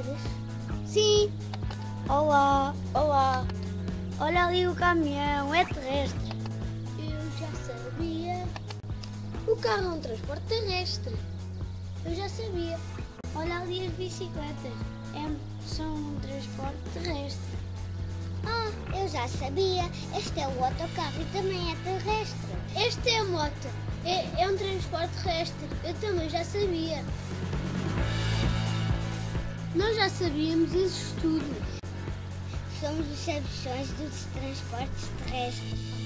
terrestres? Sim. Olá. Olá. Olha ali o caminhão, é terrestre. Eu já sabia. O carro é um transporte terrestre. Eu já sabia. Olha ali as bicicletas, são um transporte terrestre. Ah, eu já sabia. Este é o autocarro e também é terrestre. Este é a moto. É um transporte terrestre. Eu também já sabia. Nós já sabíamos esses estudos. Somos os sabichões dos transportes terrestres.